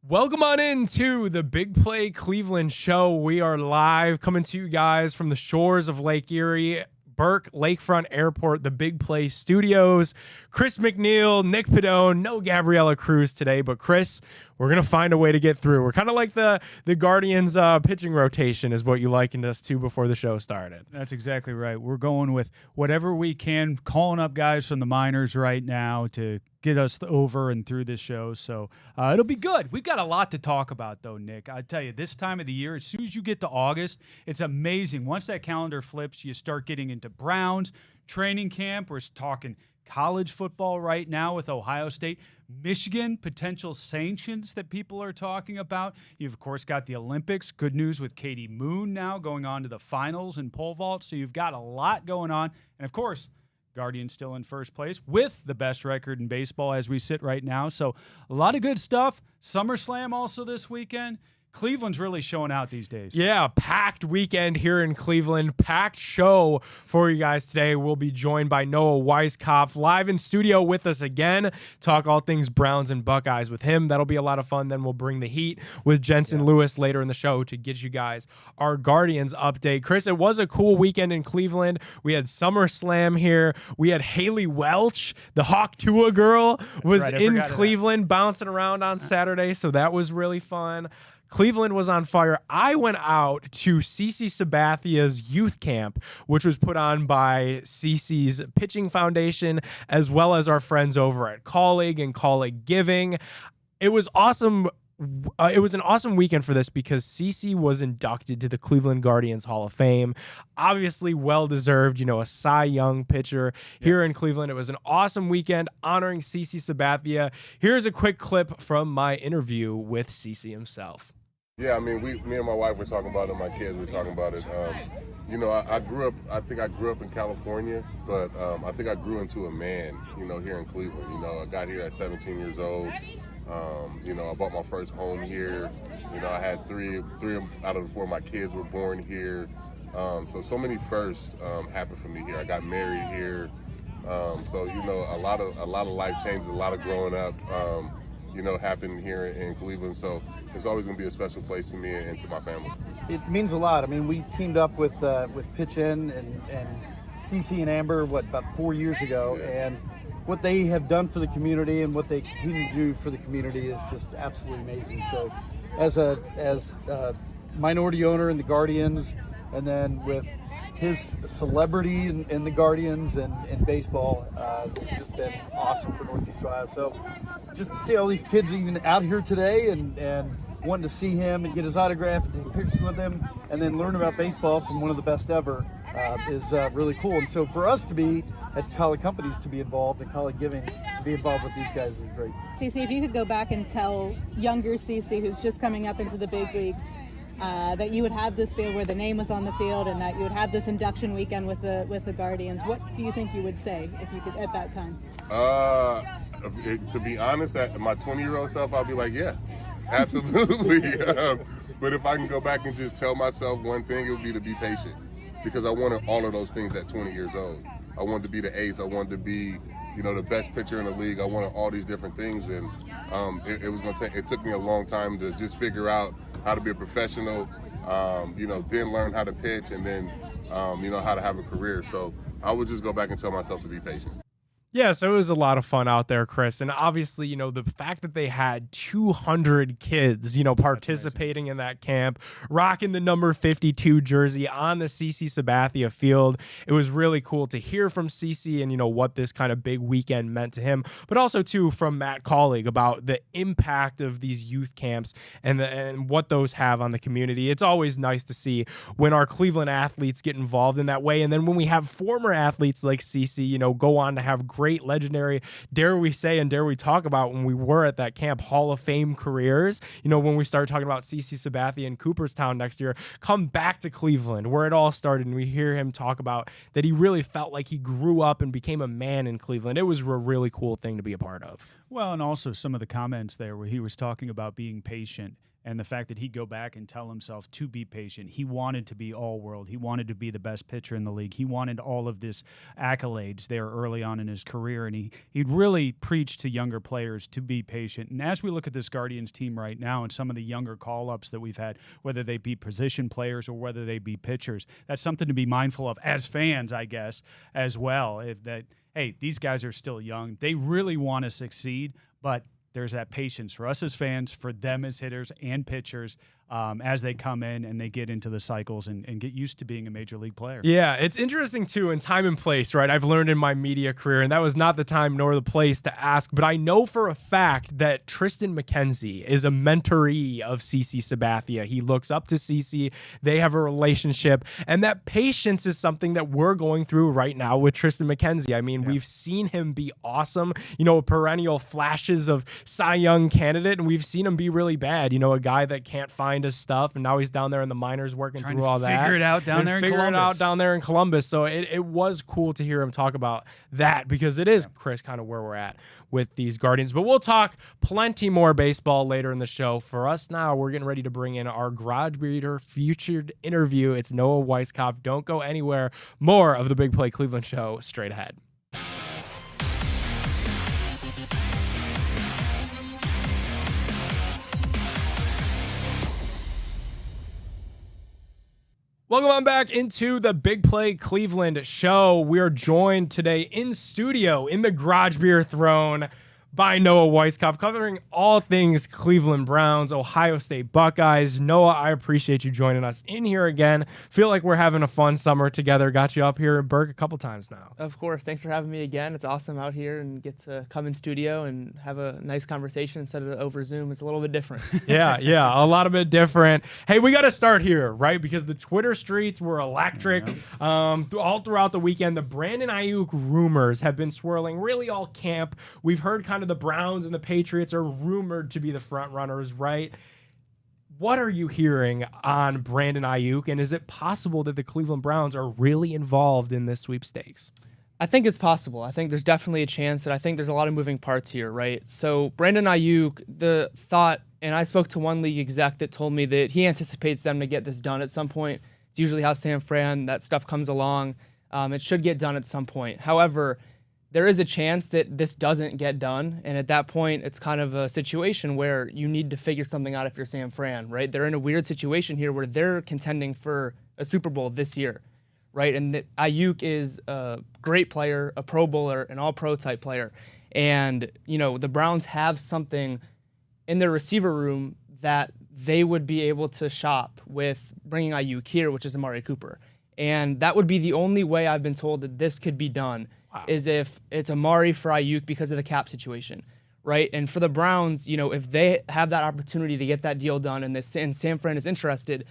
Welcome on into the Big Play Cleveland Show. We are live coming to you guys from the shores of Lake Erie, Burke Lakefront Airport, the Big Play Studios. Chris McNeil, Nick Padone, no Gabriella Cruz today, but Chris, we're going to find a way to get through. We're kind of like the Guardians pitching rotation is what you likened us to before the show started. That's exactly right. We're going with whatever we can, calling up guys from the minors right now to get us over and through this show. So it'll be good. We've got a lot to talk about, though, Nick. I tell you, this time of the year, as soon as you get to August, it's amazing. Once that calendar flips, you start getting into Browns, training camp. We're talking college football right now with Ohio State, Michigan, potential sanctions that people are talking about. You've, of course, got the Olympics. Good news with Katie Moon now going on to the finals in pole vault. So you've got a lot going on. And, of course, Guardians still in first place with the best record in baseball as we sit right now. So a lot of good stuff. SummerSlam also this weekend. Cleveland's really showing out these days. Yeah, packed weekend here in Cleveland. Packed show for you guys today. We'll be joined by Noah Weiskopf live in studio with us again. Talk all things Browns and Buckeyes with him. That'll be a lot of fun. Then we'll bring the heat with Jensen Lewis later in the show to get you guys our Guardians update. Chris, it was a cool weekend in Cleveland. We had SummerSlam here. We had Haley Welch, the Hawk Tua girl, was in Cleveland bouncing around on Saturday. So that was really fun. Cleveland was on fire. I went out to CC Sabathia's youth camp, which was put on by CC's Pitching Foundation, as well as our friends over at Colleague and Colleague Giving. It was awesome. It was an awesome weekend for this because CC was inducted to the Cleveland Guardians Hall of Fame. Obviously well-deserved, a Cy Young pitcher here in Cleveland. It was an awesome weekend honoring CC Sabathia. Here's a quick clip from my interview with CC himself. Yeah, I mean, me and my wife were talking about it, my kids were talking about it. I think I grew up in California, but I think I grew into a man, here in Cleveland. I got here at 17 years old. I bought my first home here. I had three out of the 4 of my kids were born here. So many firsts happened for me here. I got married here. A lot of life changes, a lot of growing up, happened here in Cleveland. So it's always going to be a special place to me and to my family. It means a lot. I mean, we teamed up with Pitch In and CC and Amber, about 4 years ago, and what they have done for the community and what they continue to do for the community is just absolutely amazing. So as a minority owner in the Guardians, and then with his celebrity in the Guardians and in baseball, it's just been awesome for Northeast Ohio. So just to see all these kids even out here today and wanting to see him and get his autograph and take pictures with him and then learn about baseball from one of the best ever is really cool. And so for us to be at Colleague Companies to be involved and Colleague Giving to be involved with these guys is great. CC, if you could go back and tell younger CC who's just coming up into the big leagues that you would have this field where the name was on the field and that you would have this induction weekend with the Guardians, what do you think you would say if you could at that time? To be honest, my 20-year-old self, I'll be like, yeah, absolutely. But if I can go back and just tell myself one thing, it would be to be patient, because I wanted all of those things at 20 years old. I wanted to be the ace. I wanted to be, the best pitcher in the league. I wanted all these different things, and it took me a long time to just figure out how to be a professional, then learn how to pitch, and then, how to have a career. So I would just go back and tell myself to be patient. Yeah, so it was a lot of fun out there, Chris. And obviously, the fact that they had 200 kids, participating in that camp, rocking the number 52 jersey on the CC Sabathia field. It was really cool to hear from CC and, what this kind of big weekend meant to him, but also, too, from Matt Colleague about the impact of these youth camps and what those have on the community. It's always nice to see when our Cleveland athletes get involved in that way. And then when we have former athletes like CC, go on to have great legendary, dare we say and dare we talk about when we were at that camp, Hall of Fame careers, when we start talking about CC Sabathia in Cooperstown next year, come back to Cleveland where it all started, and we hear him talk about that he really felt like he grew up and became a man in Cleveland. It was a really cool thing to be a part of. Well, and also some of the comments there where he was talking about being patient And the fact that he'd go back and tell himself to be patient. He wanted to be all-world. He wanted to be the best pitcher in the league. He wanted all of this accolades there early on in his career, and he'd really preached to younger players to be patient. And as we look at this Guardians team right now and some of the younger call-ups that we've had, whether they be position players or whether they be pitchers, that's something to be mindful of as fans, I guess, as well. Hey, these guys are still young. They really want to succeed, but there's that patience for us as fans, for them as hitters and pitchers, as they come in and they get into the cycles and get used to being a major league player. Yeah, it's interesting too in time and place, right? I've learned in my media career, and that was not the time nor the place to ask, but I know for a fact that Tristan McKenzie is a mentoree of CC Sabathia. He looks up to CC. They have a relationship, and that patience is something that we're going through right now with Tristan McKenzie. I mean, we've seen him be awesome, perennial flashes of Cy Young candidate, and we've seen him be really bad, a guy that can't find his stuff, and now he's down there in the minors working through all that. Figure it out down there in Columbus. So it was cool to hear him talk about that, because it is, Chris, kind of where we're at with these Guardians. But we'll talk plenty more baseball later in the show. For us now, we're getting ready to bring in our Garage Beater featured interview. It's Noah Weiskopf. Don't go anywhere. More of the Big Play Cleveland Show straight ahead. Welcome on back into the Big Play Cleveland Show. We are joined today in studio in the Garage Beer Throne by Noah Weiskopf, covering all things Cleveland Browns, Ohio State Buckeyes. Noah, I appreciate you joining us in here again. Feel like we're having a fun summer together. Got you up here in Burke a couple times now. Of course. Thanks for having me again. It's awesome out here and get to come in studio and have a nice conversation instead of over Zoom. It's a little bit different. Yeah, a lot of bit different. Hey, we got to start here, right? Because the Twitter streets were electric. All throughout the weekend, the Brandon Aiyuk rumors have been swirling really all camp. We've heard kind of the Browns and the Patriots are rumored to be the front runners, right? What are you hearing on Brandon Aiyuk, and is it possible that the Cleveland Browns are really involved in this sweepstakes? I think it's possible. I think there's definitely a chance, that I think there's a lot of moving parts here, right? So Brandon Aiyuk, the thought, and I spoke to one league exec that told me that he anticipates them to get this done at some point. It's usually how San Fran, that stuff comes along. It should get done at some point. However, there is a chance that this doesn't get done, and at that point, it's kind of a situation where you need to figure something out if you're San Fran, right? They're in a weird situation here where they're contending for a Super Bowl this year, right? And Aiyuk is a great player, a Pro Bowler, an All-Pro type player, and the Browns have something in their receiver room that they would be able to shop with bringing Aiyuk here, which is Amari Cooper, and that would be the only way I've been told that this could be done. Is if it's Amari for Aiyuk because of the cap situation, right? And for the Browns, if they have that opportunity to get that deal done and San Fran is interested,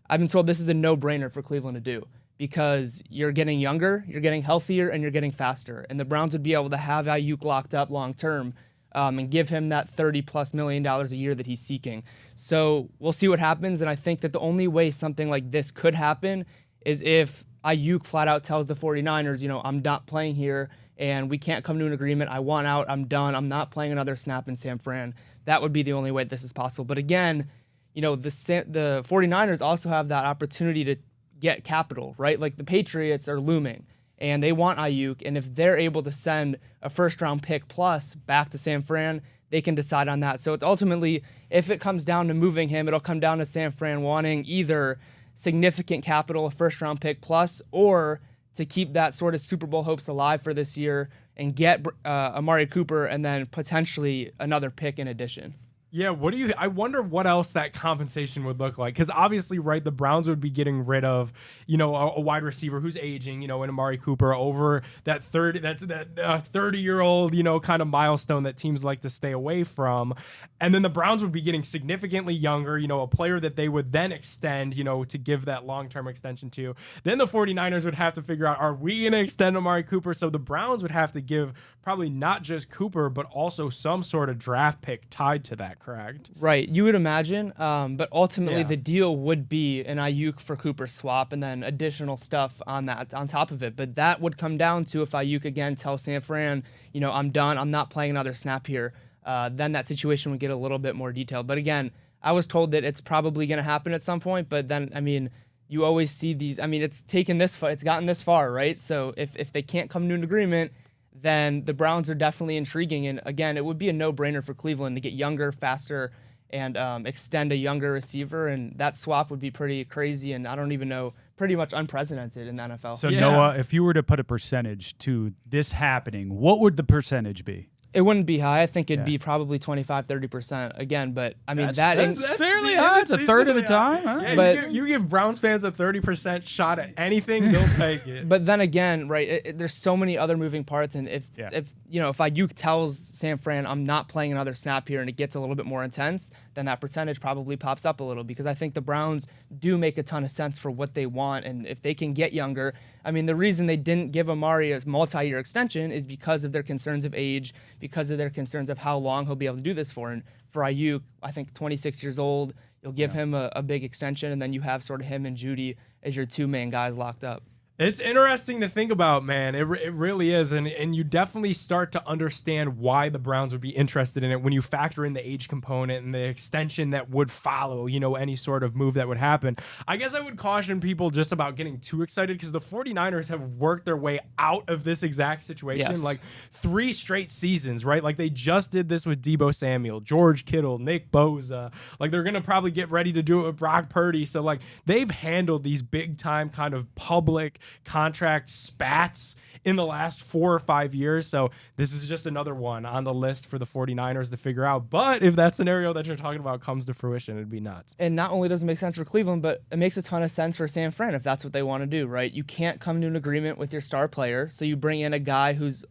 I've been told this is a no-brainer for Cleveland to do, because you're getting younger, you're getting healthier, and you're getting faster. And the Browns would be able to have Aiyuk locked up long-term and give him that $30+ million a year that he's seeking. So we'll see what happens, and I think that the only way something like this could happen is if Aiyuk flat out tells the 49ers, I'm not playing here and we can't come to an agreement. I want out. I'm done. I'm not playing another snap in San Fran. That would be the only way this is possible. But again, the 49ers also have that opportunity to get capital, right? Like the Patriots are looming and they want Aiyuk. And if they're able to send a first-round pick plus back to San Fran, they can decide on that. So it's ultimately, if it comes down to moving him, it'll come down to San Fran wanting either significant capital, a first-round pick plus, or to keep that sort of Super Bowl hopes alive for this year and get Amari Cooper and then potentially another pick in addition. Yeah, I wonder what else that compensation would look like. Because obviously, right, the Browns would be getting rid of, a wide receiver who's aging, in Amari Cooper over that 30-year-old, kind of milestone that teams like to stay away from. And then the Browns would be getting significantly younger, a player that they would then extend, to give that long-term extension to. Then the 49ers would have to figure out, are we going to extend Amari Cooper? So the Browns would have to give probably not just Cooper, but also some sort of draft pick tied to that, correct? Right, you would imagine, but ultimately the deal would be an Aiyuk for Cooper swap and then additional stuff on top of it. But that would come down to if Aiyuk again tells San Fran, I'm done, I'm not playing another snap here, then that situation would get a little bit more detailed. But again, I was told that it's probably going to happen at some point, but then, I mean, you always see these. I mean, it's taken this far, it's gotten this far, right? So if they can't come to an agreement, then the Browns are definitely intriguing. And again, it would be a no-brainer for Cleveland to get younger, faster, and extend a younger receiver. And that swap would be pretty crazy. And I don't even know, pretty much unprecedented in the NFL. So Noah, if you were to put a percentage to this happening, what would the percentage be? It wouldn't be high. I think it'd be probably 25-30% again. But I mean, that's fairly high. It's a third of the time. Huh? Yeah, But you give Browns fans a 30% shot at anything, they'll take it. But then again, right? There's so many other moving parts, and if Aiyuk tells San Fran, I'm not playing another snap here, and it gets a little bit more intense, then that percentage probably pops up a little, because I think the Browns do make a ton of sense for what they want, and if they can get younger. I mean, the reason they didn't give Amari a multi-year extension is because of their concerns of age, because of their concerns of how long he'll be able to do this for. And for Aiyuk, I think 26 years old, you'll give him a big extension, and then you have sort of him and Judy as your two main guys locked up. It's interesting to think about, man. It really is. And you definitely start to understand why the Browns would be interested in it when you factor in the age component and the extension that would follow, any sort of move that would happen. I guess I would caution people just about getting too excited, because the 49ers have worked their way out of this exact situation. Yes. Like 3 straight seasons, right? Like they just did this with Deebo Samuel, George Kittle, Nick Bosa. Like they're going to probably get ready to do it with Brock Purdy. So like they've handled these big time kind of public contract spats in the last 4 or 5 years. So this is just another one on the list for the 49ers to figure out. But if that scenario that you're talking about comes to fruition, it'd be nuts. And not only does it make sense for Cleveland, but it makes a ton of sense for San Fran if that's what they want to do, right? You can't come to an agreement with your star player, so you bring in a guy who's,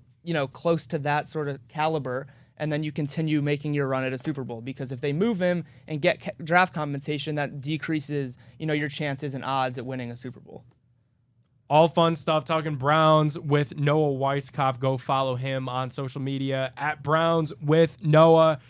close to that sort of caliber, and then you continue making your run at a Super Bowl. Because if they move him and get draft compensation, that decreases, your chances and odds at winning a Super Bowl. All fun stuff, talking Browns with Noah Weiskopf. Go follow him on social media at Browns with Noah.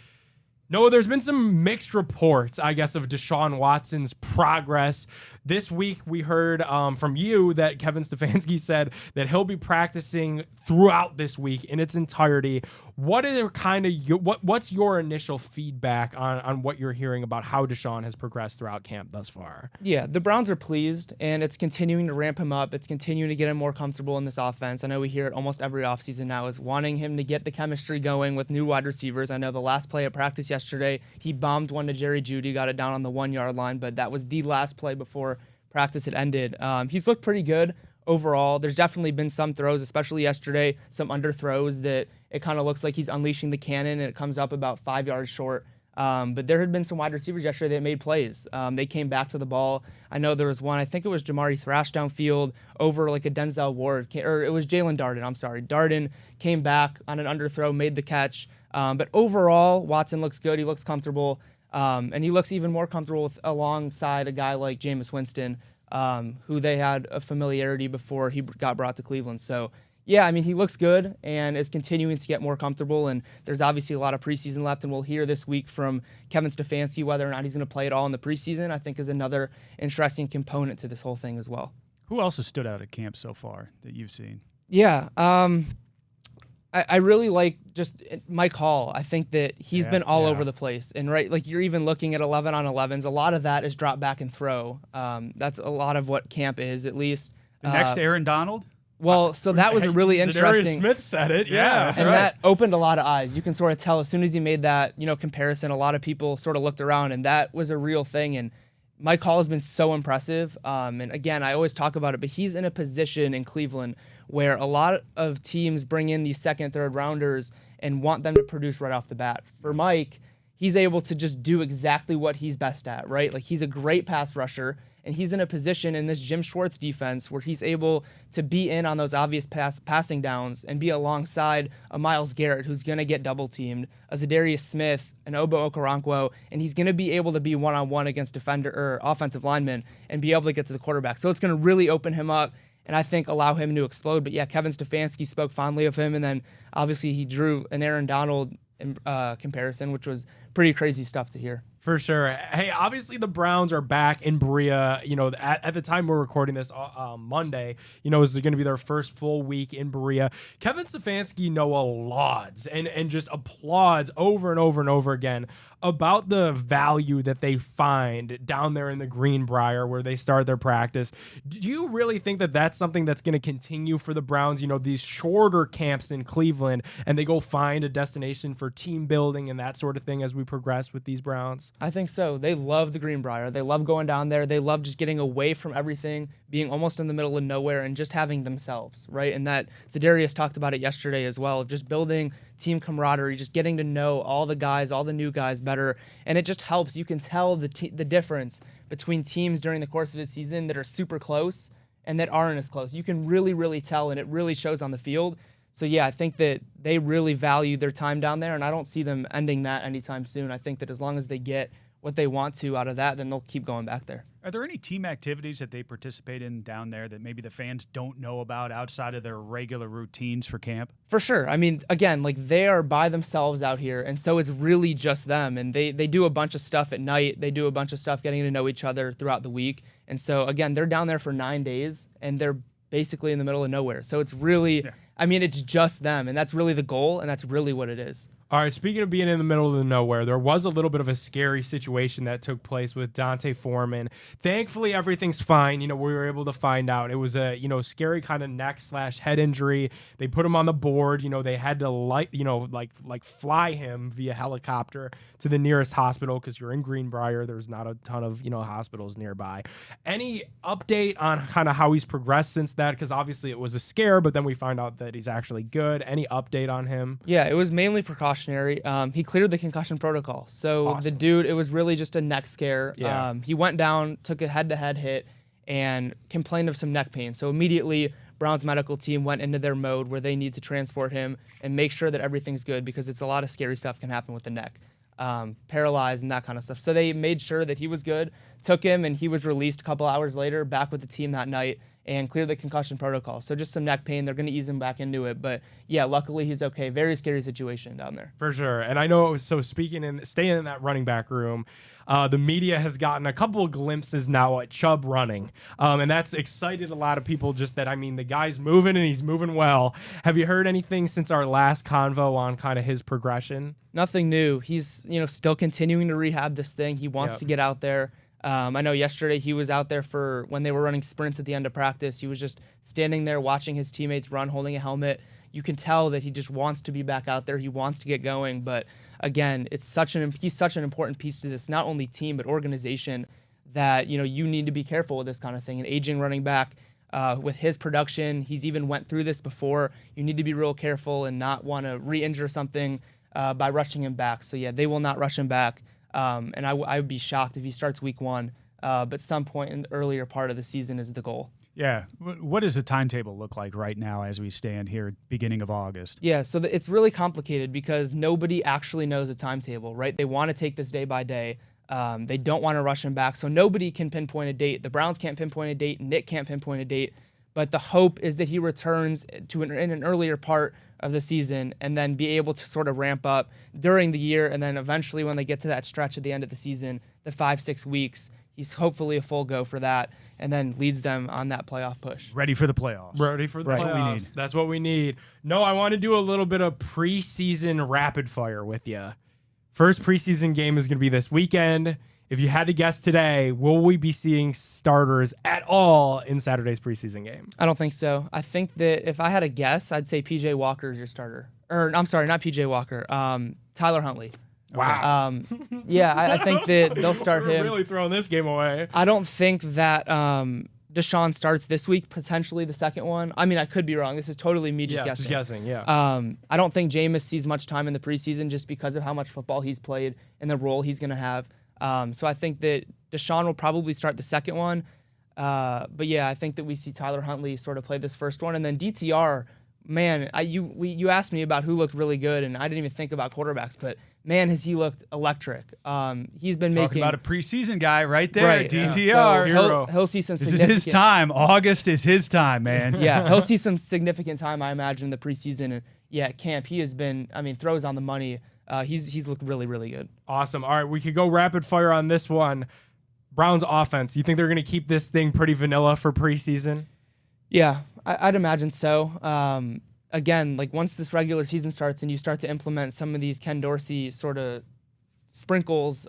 Noah, there's been some mixed reports, I guess, of Deshaun Watson's progress. This week, we heard from you that Kevin Stefanski said that he'll be practicing throughout this week in its entirety. What are what's your initial feedback on what you're hearing about how Deshaun has progressed throughout camp thus far? Yeah, the Browns are pleased, and it's continuing to ramp him up. It's continuing to get him more comfortable in this offense. I know we hear it almost every offseason now, is wanting him to get the chemistry going with new wide receivers. I know the last play at practice yesterday, he bombed one to Jerry Jeudy, got it down on the 1-yard line, but that was the last play before practice had ended. He's looked pretty good overall. There's definitely been some throws, especially yesterday, some underthrows that it kind of looks like he's unleashing the cannon and it comes up about 5 yards short. But there had been some wide receivers yesterday that made plays. They came back to the ball. I know there was one, I think it was Jamari Thrash downfield over like a Denzel Ward, or it was Jalen Darden, I'm sorry. Darden came back on an underthrow, made the catch. But overall, Watson looks good. He looks comfortable. And he looks even more comfortable alongside a guy like Jameis Winston, who they had a familiarity before he got brought to Cleveland. So, yeah, I mean, he looks good and is continuing to get more comfortable. And there's obviously a lot of preseason left, and we'll hear this week from Kevin Stefanski whether or not he's going to play it all in the preseason, I think is another interesting component to this whole thing as well. Who else has stood out at camp so far that you've seen? Yeah, I really like just Mike Hall. I think that he's been all over the place. And like you're even looking at 11 on 11s. A lot of that is drop back and throw. That's a lot of what camp is, at least. The next Aaron Donald? Well, so that was a really interesting. Smith said it. Yeah, and that opened a lot of eyes. You can sort of tell as soon as he made that, comparison, a lot of people sort of looked around, and that was a real thing. And Mike Hall has been so impressive. And again, I always talk about it, but he's in a position in Cleveland where a lot of teams bring in these second, third rounders and want them to produce right off the bat. For Mike, he's able to just do exactly what he's best at, right? Like he's a great pass rusher, and he's in a position in this Jim Schwartz defense where he's able to be in on those obvious passing downs and be alongside a Myles Garrett who's going to get double teamed, a Zadarius Smith, an Obo Okoronkwo, and he's going to be able to be one-on-one against defender or offensive linemen and be able to get to the quarterback. So it's going to really open him up and I think allow him to explode. But yeah, Kevin Stefanski spoke fondly of him, and then obviously he drew an Aaron Donald comparison, which was pretty crazy stuff to hear. For sure. Hey, obviously the Browns are back in Berea. At the time we're recording this Monday, is going to be their first full week in Berea. Kevin Stefanski, lauds and just applauds over and over and over again about the value that they find down there in the Greenbrier where they start their practice. Do you really think that that's something that's going to continue for the Browns? You know, these shorter camps in Cleveland, and they go find a destination for team building and that sort of thing as we progress with these Browns? I think so. They love the Greenbrier. They love going down there. They love just getting away from everything, being almost in the middle of nowhere and just having themselves, right? And that Za'Darius talked about it yesterday as well, of just building team camaraderie, just getting to know all the guys, all the new guys better. And it just helps. You can tell the difference between teams during the course of the season that are super close and that aren't as close. You can really, really tell, and it really shows on the field. So, yeah, I think that they really value their time down there, and I don't see them ending that anytime soon. I think that as long as they get what they want to out of that, then they'll keep going back there. Are there any team activities that they participate in down there that maybe the fans don't know about outside of their regular routines for camp? For sure. I mean, again, like they are by themselves out here, and so it's really just them. And they do a bunch of stuff at night. They do a bunch of stuff getting to know each other throughout the week. And so, again, they're down there for 9 days, and they're basically in the middle of nowhere. So it's really, I mean, it's just them, and that's really the goal, and that's really what it is. All right, speaking of being in the middle of the nowhere, there was a little bit of a scary situation that took place with Dante Foreman. Thankfully, everything's fine. You know, we were able to find out. It was a, scary kind of neck/head injury. They put him on the board. You know, they had to, fly him via helicopter to the nearest hospital because you're in Greenbrier. There's not a ton of, hospitals nearby. Any update on kind of how he's progressed since that? Because obviously it was a scare, but then we find out that he's actually good. Any update on him? Yeah, it was mainly precautionary. He cleared the concussion protocol. So Awesome. The dude, it was really just a neck scare. Yeah. He went down, took a head-to-head hit, and complained of some neck pain. So immediately, Browns medical team went into their mode where they need to transport him and make sure that everything's good because it's a lot of scary stuff can happen with the neck. Paralyzed and that kind of stuff. So they made sure that he was good, took him, and he was released a couple hours later, back with the team that night, and cleared the concussion protocol. So just some neck pain. They're going to ease him back into it. But, yeah, luckily he's okay. Very scary situation down there. For sure. And I know it was staying in that running back room, the media has gotten a couple of glimpses now at Chubb running. And that's excited a lot of people the guy's moving and he's moving well. Have you heard anything since our last convo on kind of his progression? Nothing new. He's, still continuing to rehab this thing. He wants to get out there. I know yesterday he was out there for when they were running sprints at the end of practice. He was just standing there watching his teammates run, holding a helmet. You can tell that he just wants to be back out there. He wants to get going. But again, he's such an important piece to this, not only team, but organization that, you need to be careful with this kind of thing. An aging running back with his production, he's even went through this before. You need to be real careful and not want to re-injure something by rushing him back. So, yeah, they will not rush him back. And I would be shocked if he starts week 1, but some point in the earlier part of the season is the goal. Yeah. What does the timetable look like right now as we stand here beginning of August? Yeah, so it's really complicated because nobody actually knows a timetable, right? They want to take this day by day. They don't want to rush him back, so nobody can pinpoint a date. The Browns can't pinpoint a date. Nick can't pinpoint a date. But the hope is that he returns in an earlier part of the season and then be able to sort of ramp up during the year. And then eventually when they get to that stretch at the end of the season, the 5-6 weeks, he's hopefully a full go for that and then leads them on that playoff push. Ready for the playoffs. Ready for the playoffs. That's what we need. That's what we need. No, I want to do a little bit of preseason rapid fire with you. First preseason game is going to be this weekend. If you had to guess today, will we be seeing starters at all in Saturday's preseason game? I don't think so. I think that if I had a guess, I'd say P.J. Walker is your starter. Or, I'm sorry, not P.J. Walker. Tyler Huntley. Wow. I think that they'll start We're him. really throwing this game away. I don't think that Deshaun starts this week, potentially the second one. I mean, I could be wrong. This is totally me just guessing. Just guessing, yeah. I don't think Jameis sees much time in the preseason just because of how much football he's played and the role he's going to have. So I think that Deshaun will probably start the second one. But yeah, I think that we see Tyler Huntley sort of play this first one. And then DTR, man, you asked me about who looked really good, and I didn't even think about quarterbacks, but man, has he looked electric. He's been Talking about a preseason guy right there, right, DTR. So he'll see some This is his time. August is his time, man. Yeah, he'll see some significant time, I imagine, in the preseason. And yeah, at camp, he has been, throws on the money. He's looked really, really good. Awesome. All right, we could go rapid fire on this one. Browns offense. You think they're going to keep this thing pretty vanilla for preseason? Yeah, I'd imagine so. Again, like once this regular season starts and you start to implement some of these Ken Dorsey sort of sprinkles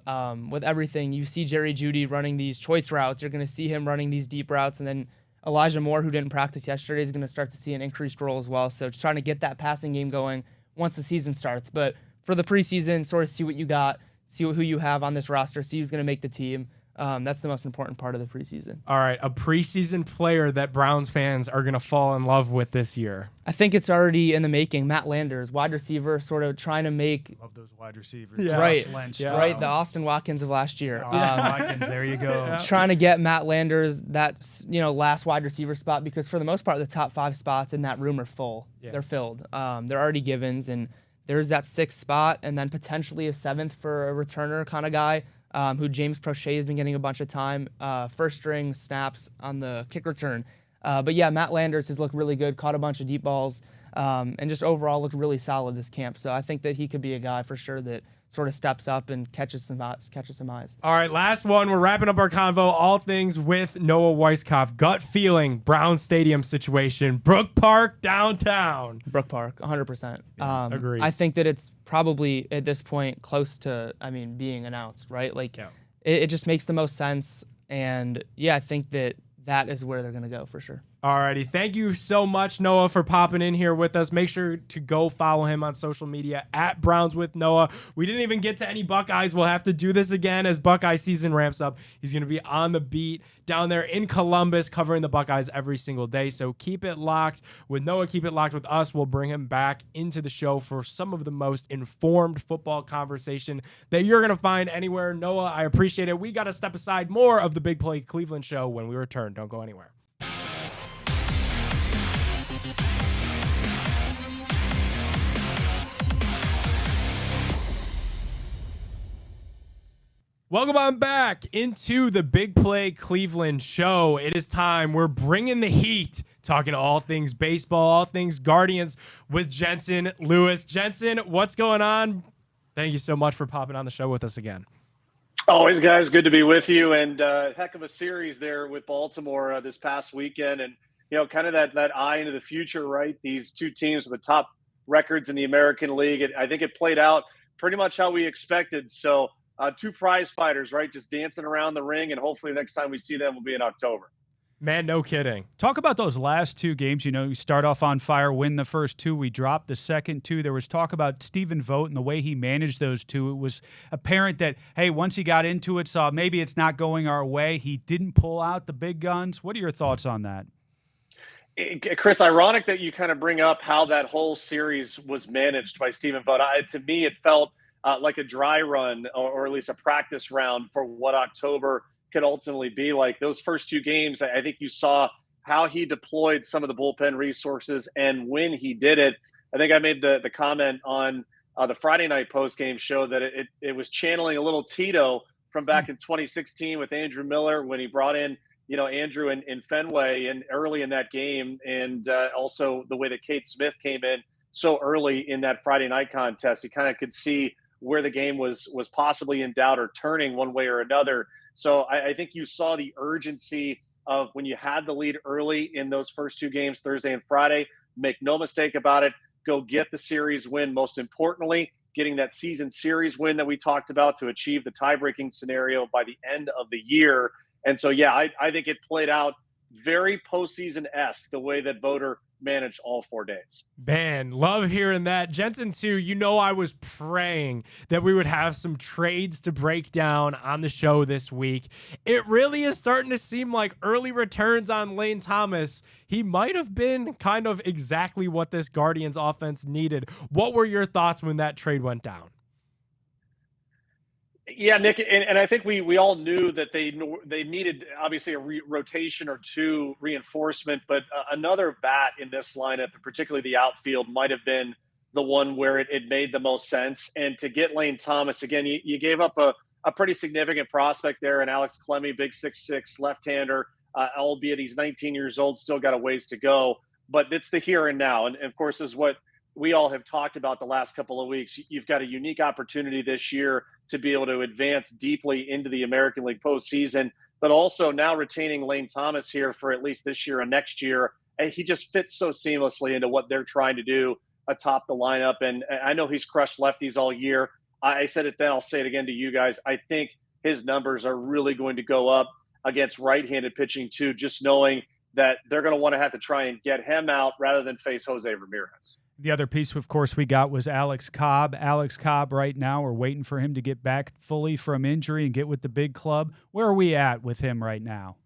with everything. You see Jerry Jeudy running these choice routes. You're going to see him running these deep routes. And then Elijah Moore, who didn't practice yesterday, is going to start to see an increased role as well. So just trying to get that passing game going once the season starts. But for the preseason, sort of see what you got, see who you have on this roster, see who's going to make the team. That's the most important part of the preseason. All right, a preseason player that Browns fans are going to fall in love with this year. I think it's already in the making. Matt Landers, wide receiver, sort of trying to make... Love those wide receivers. Yeah. Right, Lynch, right, the Austin Watkins of last year. Watkins, there you go. Trying to get Matt Landers that last wide receiver spot, because for the most part, the top 5 spots in that room are full. Yeah. They're filled. They're already givens, and there's that 6th spot, and then potentially a 7th for a returner kind of guy. Who James Prochet has been getting a bunch of time, first string snaps on the kick return. But yeah, Matt Landers has looked really good, caught a bunch of deep balls, and just overall looked really solid this camp. So I think that he could be a guy for sure that sort of steps up and catches some eyes. All right, last one. We're wrapping up our convo. All things with Noah Weiskopf. Gut feeling, Brown Stadium situation, Brook Park, downtown. Brook Park, 100%. Agreed. I think that it's probably at this point close to, being announced, right? Like, it just makes the most sense. And yeah, I think that is where they're going to go for sure. Alrighty, thank you so much, Noah, for popping in here with us. Make sure to go follow him on social media at Browns with Noah. We didn't even get to any Buckeyes. We'll have to do this again as Buckeye season ramps up. He's going to be on the beat down there in Columbus covering the Buckeyes every single day. So keep it locked with Noah. Keep it locked with us. We'll bring him back into the show for some of the most informed football conversation that you're going to find anywhere. Noah, I appreciate it. We got to step aside. More of the Big Play Cleveland Show when we return. Don't go anywhere. Welcome on back into the Big Play Cleveland Show. It is time. We're bringing the heat, talking all things baseball, all things Guardians with Jensen Lewis. Jensen, what's going on? Thank you so much for popping on the show with us again. Always, guys. Good to be with you. And heck of a series there with Baltimore this past weekend. And, kind of that eye into the future, right? These two teams with the top records in the American League. I think it played out pretty much how we expected. So, two prize fighters, right? Just dancing around the ring, and hopefully next time we see them will be in October. Man, no kidding. Talk about those last 2 games. You start off on fire, win the first 2. We dropped the second 2. There was talk about Stephen Vogt and the way he managed those 2. It was apparent that, hey, once he got into it, saw maybe it's not going our way. He didn't pull out the big guns. What are your thoughts on that? Chris, ironic that you kind of bring up how that whole series was managed by Stephen Vogt. To me, it felt like a dry run or at least a practice round for what October could ultimately be like. Those first 2 games, I think you saw how he deployed some of the bullpen resources, and when he did it, I think I made the comment on the Friday night postgame show that it was channeling a little Tito from back in 2016 with Andrew Miller when he brought in Andrew in Fenway and early in that game, and also the way that Kate Smith came in so early in that Friday night contest. You kind of could see where the game was possibly in doubt or turning one way or another. So I think you saw the urgency of when you had the lead early in those first 2 games, Thursday and Friday. Make no mistake about it. Go get the series win. Most importantly, getting that season series win that we talked about to achieve the tie-breaking scenario by the end of the year. And so, yeah, I think it played out very postseason-esque, the way that Voter managed all 4 days. Man, love hearing that. Jensen, too, I was praying that we would have some trades to break down on the show this week. It really is starting to seem like early returns on Lane Thomas. He might have been kind of exactly what this Guardians offense needed. What were your thoughts when that trade went down? Yeah, Nick, and I think we all knew that they needed obviously a rotation or 2 reinforcement, but another bat in this lineup, and particularly the outfield, might have been the one where it made the most sense. And to get Lane Thomas, again, you gave up a pretty significant prospect there, and Alex Clemmie, big 6'6", left-hander, albeit he's 19 years old, still got a ways to go. But it's the here and now, and of course is what we all have talked about the last couple of weeks. You've got a unique opportunity this year to be able to advance deeply into the American League postseason, but also now retaining Lane Thomas here for at least this year and next year. And he just fits so seamlessly into what they're trying to do atop the lineup. And I know he's crushed lefties all year. I said it then, I'll say it again to you guys. I think his numbers are really going to go up against right-handed pitching too, just knowing that they're going to have to try and get him out rather than face Jose Ramirez. The other piece, of course, we got was Alex Cobb. Alex Cobb right now, we're waiting for him to get back fully from injury and get with the big club. Where are we at with him right now?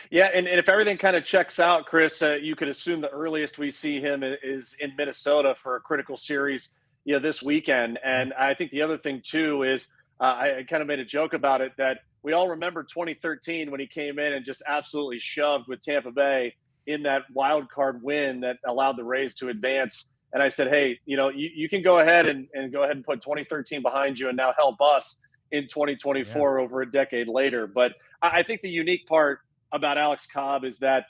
Yeah, and if everything kind of checks out, Chris, you could assume the earliest we see him is in Minnesota for a critical series, this weekend. And I think the other thing, too, is I kind of made a joke about it that we all remember 2013 when he came in and just absolutely shoved with Tampa Bay in that wild card win that allowed the Rays to advance. And I said, hey, you can go ahead and put 2013 behind you and now help us in 2024 over a decade later. But I think the unique part about Alex Cobb is that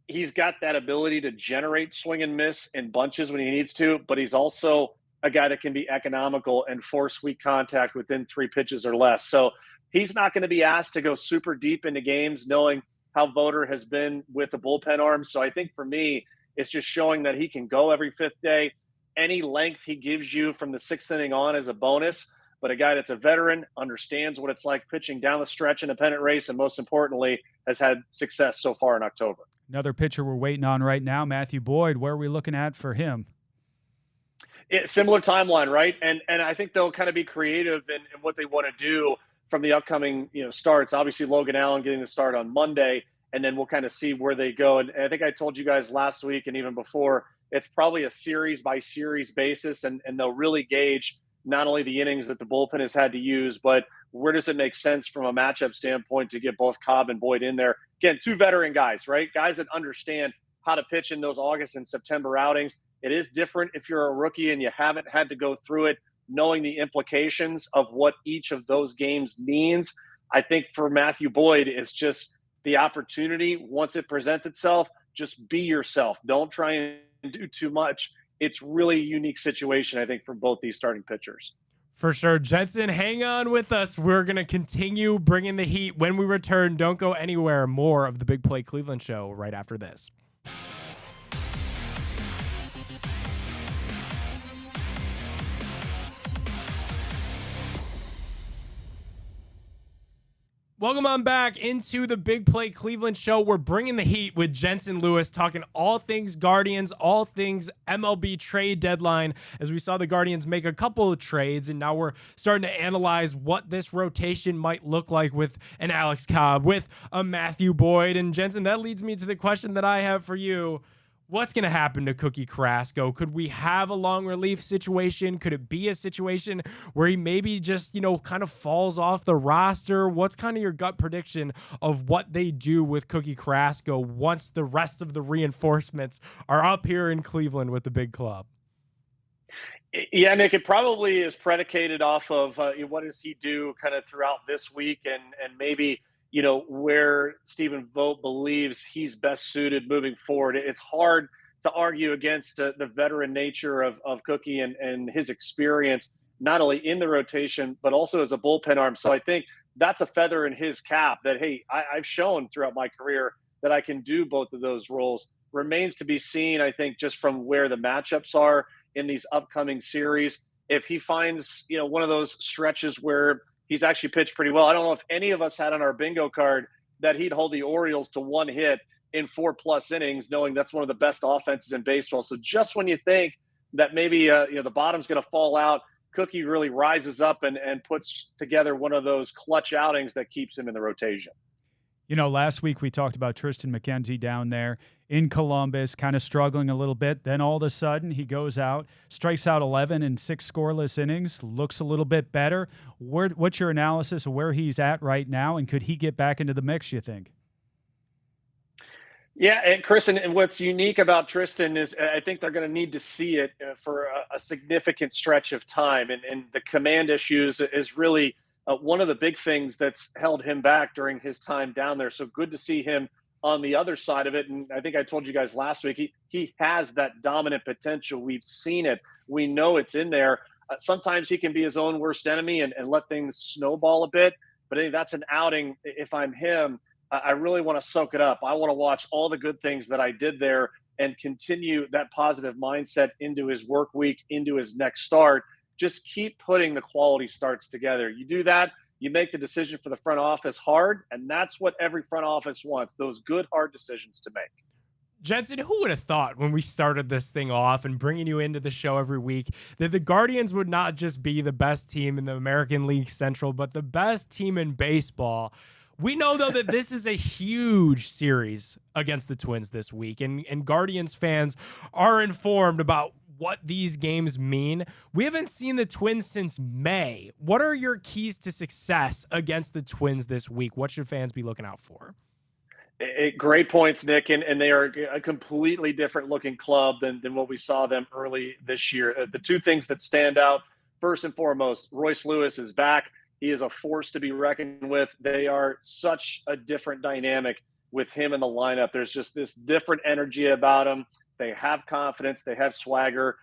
he's got that ability to generate swing and miss in bunches when he needs to, but he's also a guy that can be economical and force weak contact within 3 pitches or less. So he's not going to be asked to go super deep into games knowing how Voter has been with the bullpen arms. So I think for me, it's just showing that he can go every 5th day. Any length he gives you from the 6th inning on is a bonus, but a guy that's a veteran, understands what it's like pitching down the stretch in a pennant race, and most importantly, has had success so far in October. Another pitcher we're waiting on right now, Matthew Boyd. Where are we looking at for him? Similar timeline, right? And I think they'll kind of be creative in what they want to do from the upcoming starts. Obviously, Logan Allen getting the start on Monday, and then we'll kind of see where they go. And I think I told you guys last week and even before, it's probably a series-by-series basis, and they'll really gauge not only the innings that the bullpen has had to use, but where does it make sense from a matchup standpoint to get both Cobb and Boyd in there. Again, 2 veteran guys, right? Guys that understand how to pitch in those August and September outings. It is different if you're a rookie and you haven't had to go through it, knowing the implications of what each of those games means. I think for Matthew Boyd, it's just the opportunity. Once it presents itself, just be yourself. Don't try and do too much. It's really a unique situation, I think, for both these starting pitchers. For sure. Jensen, hang on with us. We're going to continue bringing the heat when we return. Don't go anywhere. More of the Big Play Cleveland Show right after this. Welcome on back into the Big Play Cleveland Show. We're bringing the heat with Jensen Lewis, talking all things Guardians, all things MLB trade deadline, as we saw the Guardians make a couple of trades, and now we're starting to analyze what this rotation might look like with an Alex Cobb, with a Matthew Boyd. And Jensen, that leads me to the question that I have for you. What's going to happen to Cookie Carrasco? Could we have a long relief situation? Could it be a situation where he maybe just, kind of falls off the roster? What's kind of your gut prediction of what they do with Cookie Carrasco once the rest of the reinforcements are up here in Cleveland with the big club? Yeah, Nick, it probably is predicated off of what does he do kind of throughout this week and maybe where Stephen Vogt believes he's best suited moving forward. It's hard to argue against the veteran nature of Cookie and his experience, not only in the rotation, but also as a bullpen arm. So I think that's a feather in his cap that, hey, I've shown throughout my career that I can do both of those roles. Remains to be seen, I think, just from where the matchups are in these upcoming series. If he finds, one of those stretches where he's actually pitched pretty well. I don't know if any of us had on our bingo card that he'd hold the Orioles to 1 hit in 4+ innings, knowing that's one of the best offenses in baseball. So just when you think that maybe the bottom's going to fall out, Cookie really rises up and puts together one of those clutch outings that keeps him in the rotation. Last week we talked about Tristan McKenzie down there in Columbus, kind of struggling a little bit. Then all of a sudden he goes out, strikes out 11 in 6 scoreless innings, looks a little bit better. What's your analysis of where he's at right now, and could he get back into the mix, you think? Yeah, and Chris, and what's unique about Tristan is I think they're going to need to see it for a significant stretch of time. And the command issues is really one of the big things that's held him back during his time down there. So good to see him on the other side of it. And I think I told you guys last week, he has that dominant potential. We've seen it. We know it's in there. Sometimes he can be his own worst enemy and let things snowball a bit. But I think that's an outing. If I'm him, I really want to soak it up. I want to watch all the good things that I did there and continue that positive mindset into his work week, into his next start. just keep putting the quality starts together. You do that, you make the decision for the front office hard, and that's what every front office wants, those good, hard decisions to make. Jensen, who would have thought when we started this thing off and bringing you into the show every week that the Guardians would not just be the best team in the American League Central, but the best team in baseball? We know, though, that this is a huge series against the Twins this week, and Guardians fans are informed about what these games mean. We haven't seen the Twins since May. What are your keys to success against the Twins this week? What should fans be looking out for? Great points, Nick, and they are a completely different looking club than what we saw them early this year. The two things that stand out, first and foremost, Royce Lewis is back. He is a force to be reckoned with. They are such a different dynamic with him in the lineup. There's just this different energy about them. They have confidence. They have swagger.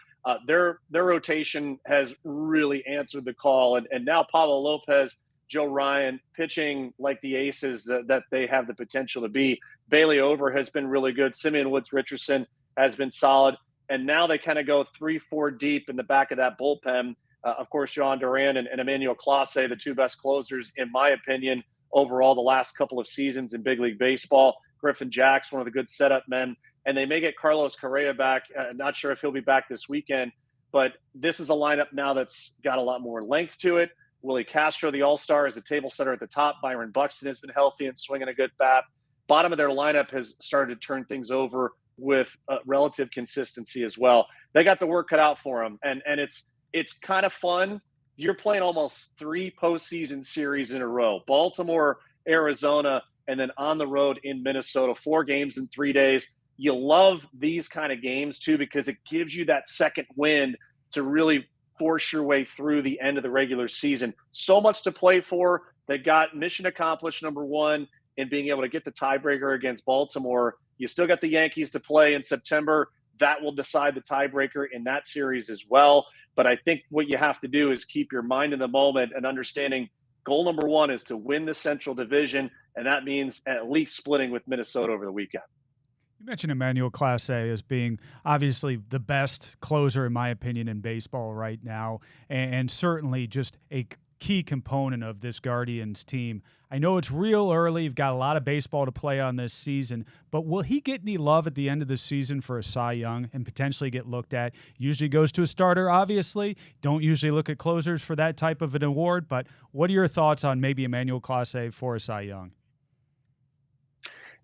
Their rotation has really answered the call, and now Pablo Lopez, Joe Ryan pitching like the aces that they have the potential to be. Bailey Over has been really good. Simeon Woods Richardson has been solid. And now they kind of go 3-4 deep in the back of that bullpen. Of course, John Duran and Emmanuel Clase, the two best closers, in my opinion, overall the last couple of seasons in big league baseball. Griffin Jax, one of the good setup men. And they may get Carlos Correa back. Not sure if he'll be back this weekend. But this is a lineup now that's got a lot more length to it. Willie Castro, the all-star, is a table setter at the top. Byron Buxton has been healthy and swinging a good bat. Bottom of their lineup has started to turn things over with relative consistency as well. They got the work cut out for them, and it's kind of fun. You're playing almost 3 postseason series in a row. Baltimore, Arizona, and then on the road in Minnesota. 4 games in 3 days. You love these kind of games, too, because it gives you that second wind to really force your way through the end of the regular season. So much to play for. They got mission accomplished, number 1, in being able to get the tiebreaker against Baltimore. You still got the Yankees to play in September. That will decide the tiebreaker in that series as well. But I think what you have to do is keep your mind in the moment and understanding goal number 1 is to win the Central Division, and that means at least splitting with Minnesota over the weekend. You mentioned Emmanuel Clase as being obviously the best closer, in my opinion, in baseball right now, and certainly just a key component of this Guardians team. I know it's real early. You've got a lot of baseball to play on this season, but will he get any love at the end of the season for a Cy Young and potentially get looked at? Usually goes to a starter, obviously. Don't usually look at closers for that type of an award, but what are your thoughts on maybe Emmanuel Clase for a Cy Young?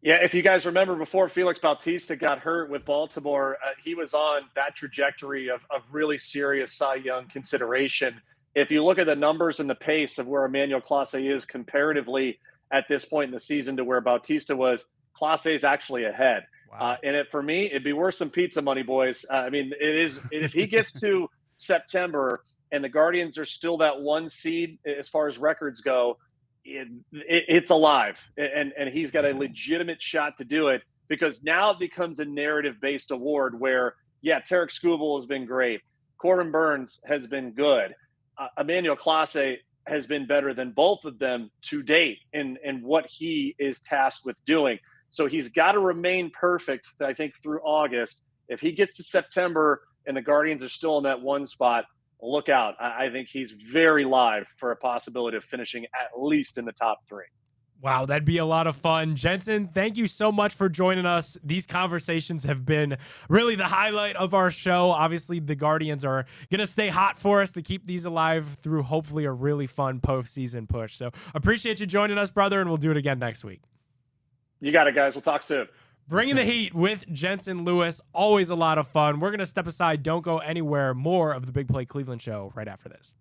Yeah, if you guys remember, before Felix Bautista got hurt with Baltimore, he was on that trajectory of really serious Cy Young consideration. If you look at the numbers and the pace of where Emmanuel Clase is comparatively at this point in the season to where Bautista was, Clase is actually ahead. Wow. And for me, it'd be worse than pizza money, boys. I mean, it is. If he gets to September and the Guardians are still that 1 seed as far as records go, it's alive, and he's got a legitimate shot to do it, because now it becomes a narrative-based award where, yeah, Tarek Skubal has been great. Corbin Burns has been good. Emmanuel Clase has been better than both of them to date in what he is tasked with doing. So he's got to remain perfect, I think, through August. If he gets to September and the Guardians are still in that 1 spot, look out. I think he's very live for a possibility of finishing at least in the top 3. Wow, that'd be a lot of fun. Jensen, thank you so much for joining us. These conversations have been really the highlight of our show. Obviously, the Guardians are going to stay hot for us to keep these alive through hopefully a really fun postseason push. So appreciate you joining us, brother, and we'll do it again next week. You got it, guys. We'll talk soon. Bringing the heat with Jensen Lewis. Always a lot of fun. We're going to step aside. Don't go anywhere. More of the Big Play Cleveland Show right after this.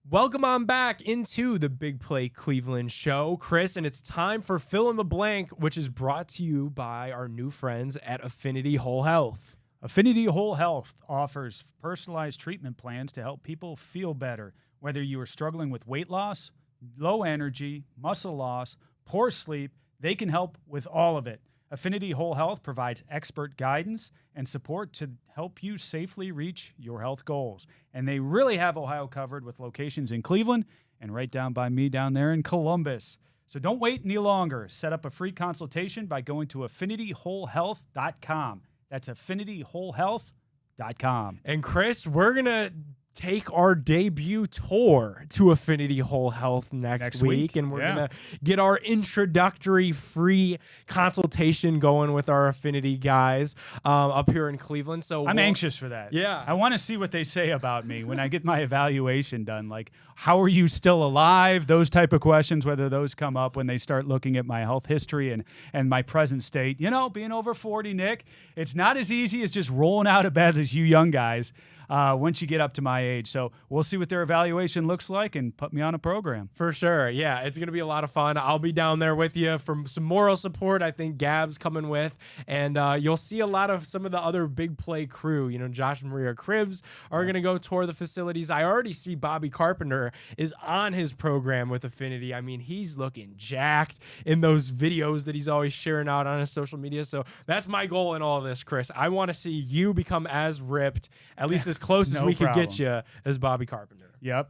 Welcome on back into the Big Play Cleveland Show, Chris, and it's time for Fill in the Blank, which is brought to you by our new friends at Affinity Whole Health. Affinity Whole Health offers personalized treatment plans to help people feel better. Whether you are struggling with weight loss, low energy, muscle loss, poor sleep, they can help with all of it. Affinity Whole Health provides expert guidance and support to help you safely reach your health goals. And they really have Ohio covered with locations in Cleveland and right down by me down there in Columbus. So don't wait any longer. Set up a free consultation by going to affinitywholehealth.com. That's affinitywholehealth.com. And Chris, we're going to take our debut tour to Affinity Whole Health next week. And we're going to get our introductory free consultation going with our Affinity guys up here in Cleveland. So I'm anxious for that. Yeah. I want to see what they say about me when I get my evaluation done. Like, how are you still alive? Those type of questions, whether those come up when they start looking at my health history and my present state. You know, being over 40, Nick, it's not as easy as just rolling out of bed as you young guys. Once you get up to my age. So we'll see what their evaluation looks like and put me on a program. For sure. Yeah, it's going to be a lot of fun. I'll be down there with you for some moral support. I think Gab's coming with. And you'll see a lot of some of the other big play crew. You know, Josh and Maria Cribbs are going to go tour the facilities. I already see Bobby Carpenter is on his program with Affinity. I mean, he's looking jacked in those videos that he's always sharing out on his social media. So that's my goal in all of this, Chris. I want to see you become as ripped, at least as close as we could get you as Bobby Carpenter. Yep.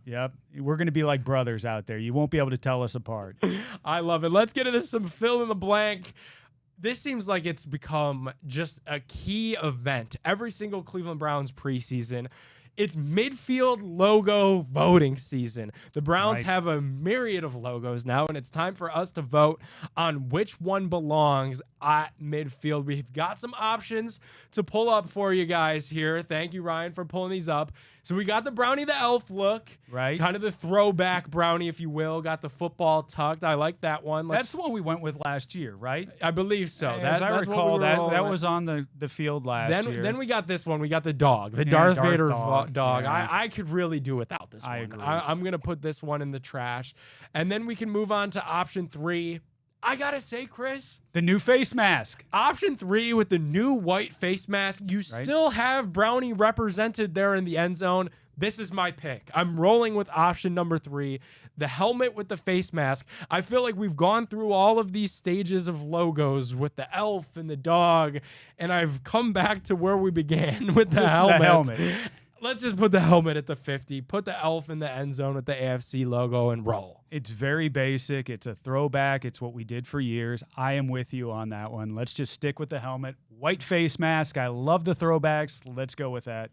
We're going to be like brothers out there. You won't be able to tell us apart. I love it. Let's get into some fill in the blank. This seems like it's become just a key event every single Cleveland Browns preseason. It's midfield logo voting season. The Browns have a myriad of logos now, and it's time for us to vote on which one belongs at midfield. We've got some options to pull up for you guys here. Thank you, Ryan, for pulling these up. So we got the Brownie the Elf look. Right. Kind of the throwback Brownie, if you will. Got the football tucked. I like that one. That's the one we went with last year, right? I believe so. As I recall, that was on the field last year. Then we got this one. We got the dog, the Darth Vader dog. Yeah. I could really do without this one. I agree. I'm going to put this one in the trash. And then we can move on to option 3. I got to say, Chris, the new face mask. Option 3 with the new white face mask. You still have Brownie represented there in the end zone. This is my pick. I'm rolling with option number 3, the helmet with the face mask. I feel like we've gone through all of these stages of logos with the elf and the dog, and I've come back to where we began with the helmet. Let's just put the helmet at the 50, put the elf in the end zone with the AFC logo, and roll. It's very basic. It's a throwback. It's what we did for years. I am with you on that one. Let's just stick with the helmet. White face mask. I love the throwbacks. Let's go with that.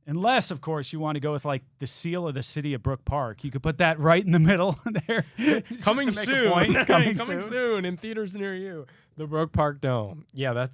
Unless, of course, you want to go with like the seal of the city of Brook Park. You could put that right in the middle there. Coming soon. Coming soon in theaters near you. The Brook Park Dome. Yeah,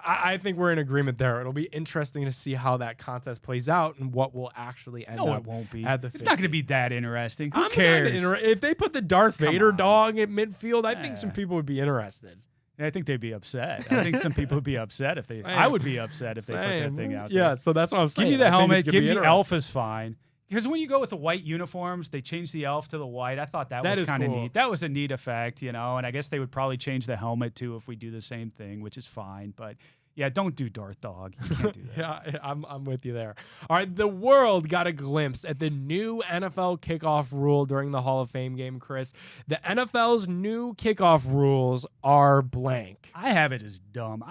I think we're in agreement there. It'll be interesting to see how that contest plays out and what will actually end up. No, it won't be. At the it's not going to be that interesting. Who I'm cares? If they put the Darth Vader dog at midfield, I think some people would be interested. I think they'd be upset. I think some people would be upset if they. I would be upset if they put that thing out there. Yeah, so that's what I'm saying. Give me the helmet. Give me the elf is fine. Because when you go with the white uniforms, they change the elf to the white. I thought that was kind of neat. That was a neat effect, you know. And I guess they would probably change the helmet too if we do the same thing, which is fine. But yeah, don't do Darth Dog. You can't do that. Yeah, I'm with you there. All right, the world got a glimpse at the new NFL kickoff rule during the Hall of Fame game, Chris. The NFL's new kickoff rules are blank. I have it as dumb.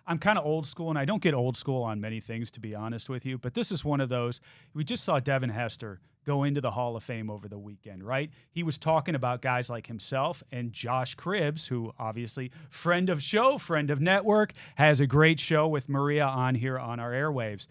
I'm kind of old school, and I don't get old school on many things, to be honest with you. But this is one of those. We just saw Devin Hester go into the Hall of Fame over the weekend, right? He was talking about guys like himself and Josh Cribbs, who obviously friend of show, friend of network, has a great show with Maria on here on our airwaves,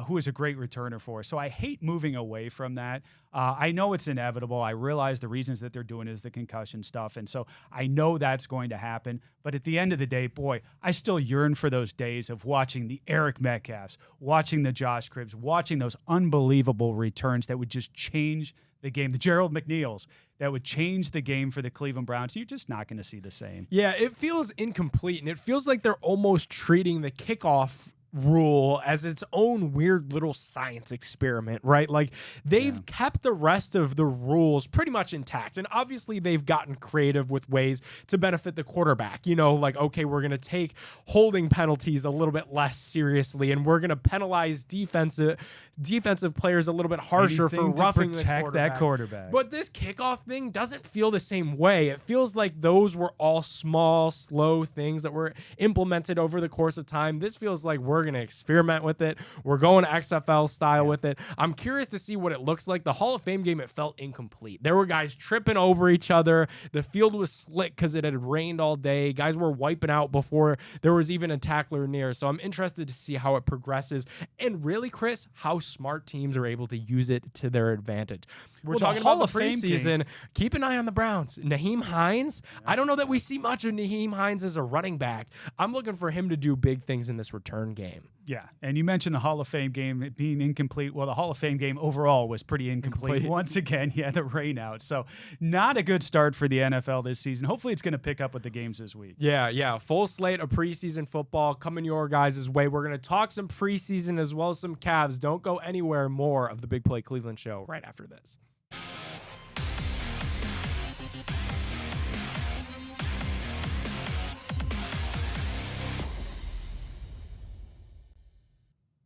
who is a great returner for us. So I hate moving away from that. I know it's inevitable. I realize the reasons that they're doing is the concussion stuff. And so I know that's going to happen. But at the end of the day, boy, I still yearn for those days of watching the Eric Metcalfs, watching the Josh Cribbs, watching those unbelievable returns that would just change the game. The Gerald McNeils that would change the game for the Cleveland Browns. You're just not going to see the same. Yeah, it feels incomplete, and it feels like they're almost treating the kickoff rule as its own weird little science experiment, right? Like they've kept the rest of the rules pretty much intact. And obviously they've gotten creative with ways to benefit the quarterback. You know, like, okay, we're going to take holding penalties a little bit less seriously, and we're going to penalize defensive defensive players a little bit harsher for Anything to roughing protect that quarterback. But this kickoff thing doesn't feel the same way. It feels like those were all small, slow things that were implemented over the course of time. This feels like we're going to experiment with it. We're going XFL style with it. I'm curious to see what it looks like. The Hall of Fame game, it felt incomplete. There were guys tripping over each other. The field was slick because it had rained all day. Guys were wiping out before there was even a tackler near. So I'm interested to see how it progresses. And really, Chris, how smart teams are able to use it to their advantage. We're talking about the preseason. Keep an eye on the Browns. Nyheim Hines, I don't know that we see much of Nyheim Hines as a running back. I'm looking for him to do big things in this return game. Yeah, and you mentioned the Hall of Fame game being incomplete. Well, the Hall of Fame game overall was pretty incomplete. Once again, the rain out. So not a good start for the NFL this season. Hopefully it's going to pick up with the games this week. Yeah. Full slate of preseason football coming your guys' way. We're going to talk some preseason as well as some Cavs. Don't go anywhere. More of the Big Play Cleveland Show right after this.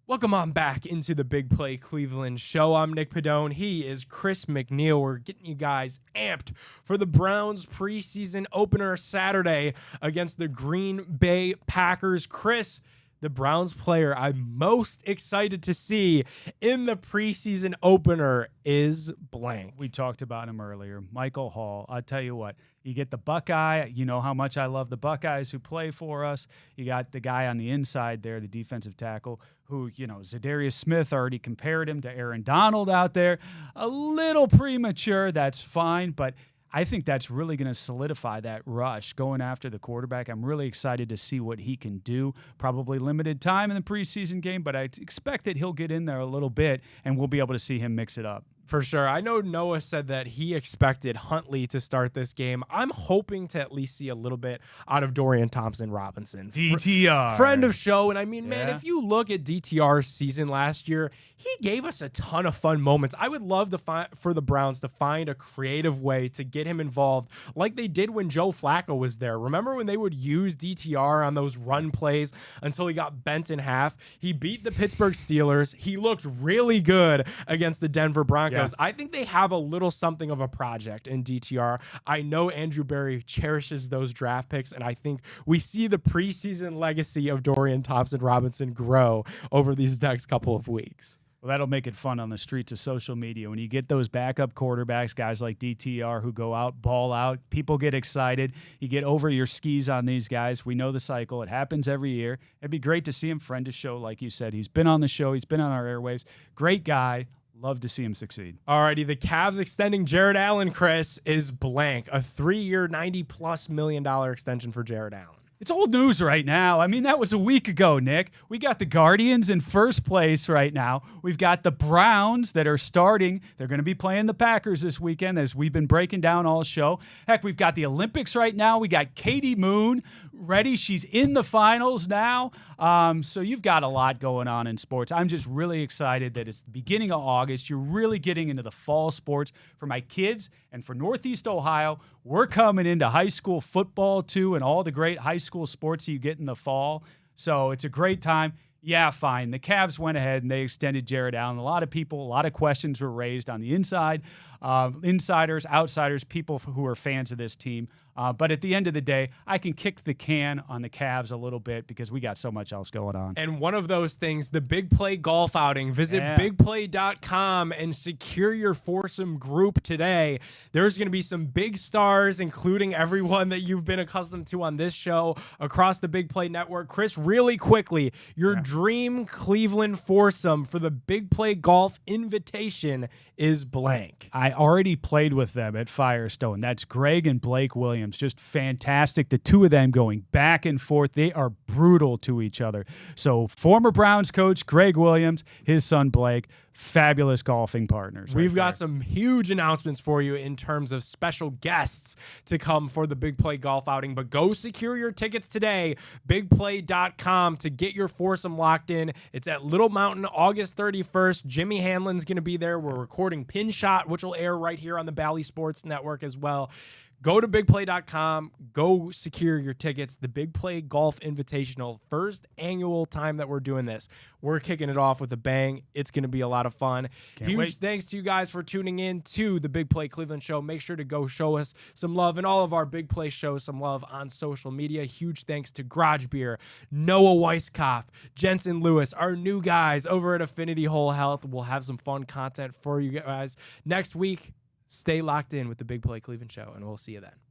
Welcome on back into the Big Play Cleveland Show. I'm Nick Padone. He is Chris McNeil. We're getting you guys amped for the Browns preseason opener Saturday against the Green Bay Packers. Chris, the Browns player I'm most excited to see in the preseason opener is blank. We talked about him earlier. Michael Hall. I'll tell you what. You get the Buckeye. You know how much I love the Buckeyes who play for us. You got the guy on the inside there, the defensive tackle, who, Zadarius Smith already compared him to Aaron Donald out there. A little premature, that's fine, but I think that's really going to solidify that rush going after the quarterback. I'm really excited to see what he can do. Probably limited time in the preseason game, but I expect that he'll get in there a little bit, and we'll be able to see him mix it up. For sure. I know Noah said that he expected Huntley to start this game. I'm hoping to at least see a little bit out of Dorian Thompson-Robinson. DTR. Friend of show. And I mean, man, if you look at DTR's season last year, he gave us a ton of fun moments. I would love for the Browns to find a creative way to get him involved like they did when Joe Flacco was there. Remember when they would use DTR on those run plays until he got bent in half? He beat the Pittsburgh Steelers. He looked really good against the Denver Broncos. I think they have a little something of a project in DTR. I know Andrew Berry cherishes those draft picks, and I think we see the preseason legacy of Dorian Thompson-Robinson grow over these next couple of weeks. Well, that'll make it fun on the streets of social media. When you get those backup quarterbacks, guys like DTR who go out, ball out, people get excited. You get over your skis on these guys. We know the cycle. It happens every year. It'd be great to see him, friend of show, like you said. He's been on the show. He's been on our airwaves. Great guy. Love to see him succeed. Alrighty, the Cavs extending Jared Allen, Chris, is blank. A 3-year, $90+ million extension for Jared Allen. It's old news right now. I mean, that was a week ago, Nick. We got the Guardians in first place right now. We've got the Browns that are starting. They're going to be playing the Packers this weekend, as we've been breaking down all show. Heck, we've got the Olympics right now. We got Katie Moon ready. She's in the finals now. So you've got a lot going on in sports. I'm just really excited that it's the beginning of August. You're really getting into the fall sports for my kids and for Northeast Ohio. We're coming into high school football too, and all the great high school sports you get in the fall. So it's a great time. Yeah, fine. The Cavs went ahead and they extended Jared Allen. A lot of questions were raised on the inside, insiders, outsiders, people who are fans of this team. But at the end of the day, I can kick the can on the Cavs a little bit because we got so much else going on. And one of those things, the Big Play Golf Outing. Visit bigplay.com and secure your foursome group today. There's going to be some big stars, including everyone that you've been accustomed to on this show across the Big Play Network. Chris, really quickly, your dream Cleveland foursome for the Big Play Golf Invitation is blank. I already played with them at Firestone. That's Greg and Blake Williams. Just fantastic. The two of them going back and forth. They are brutal to each other. So former Browns coach Greg Williams, his son Blake, fabulous golfing partners. We've got some huge announcements for you in terms of special guests to come for the Big Play Golf Outing, but go secure your tickets today, bigplay.com, to get your foursome locked in. It's at Little Mountain, August 31st. Jimmy Hanlon's going to be there. We're recording Pin Shot, which will air right here on the Bally Sports Network as well. Go to bigplay.com. Go secure your tickets. The Big Play Golf Invitational, first annual time that we're doing this. We're kicking it off with a bang. It's going to be a lot of fun. Huge thanks to you guys for tuning in to the Big Play Cleveland Show. Make sure to go show us some love, and all of our Big Play shows some love on social media. Huge thanks to Garage Beer, Noah Weiskopf, Jensen Lewis, our new guys over at Affinity Whole Health. We'll have some fun content for you guys next week. Stay locked in with the Big Play Cleveland Show, and we'll see you then.